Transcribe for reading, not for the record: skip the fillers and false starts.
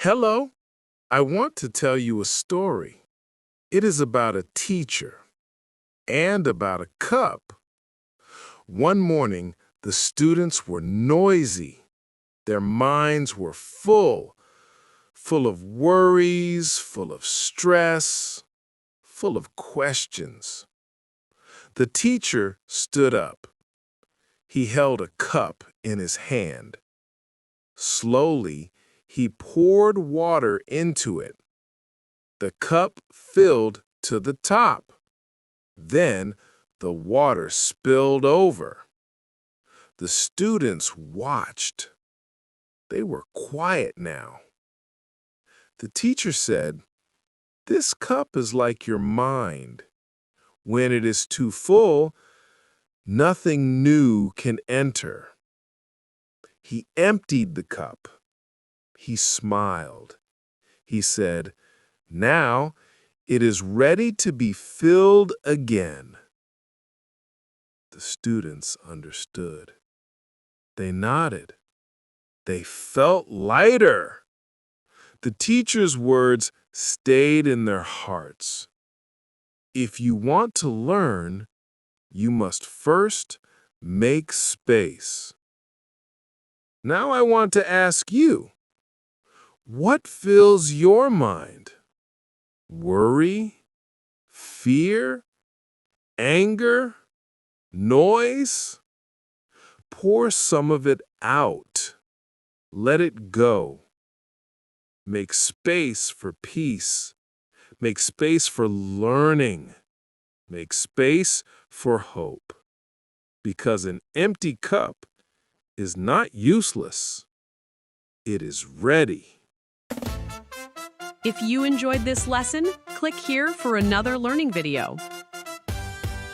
Hello, I want to tell you a story. It is about a teacher and about a cup. One morning, the students were noisy. Their minds were full of worries, full of stress, full of questions. The teacher stood up. He held a cup in his hand. Slowly, he poured water into it. The cup filled to the top. Then the water spilled over. The students watched. They were quiet now. The teacher said, "This cup is like your mind. When it is too full, nothing new can enter." He emptied the cup. He smiled. He said, "Now it is ready to be filled again." The students understood. They nodded. They felt lighter. The teacher's words stayed in their hearts. If you want to learn, you must first make space. Now I want to ask you, what fills your mind? Worry? Fear? Anger? Noise? Pour some of it out. Let it go. Make space for peace. Make space for learning. Make space for hope. Because an empty cup is not useless. It is ready. If you enjoyed this lesson, click here for another learning video.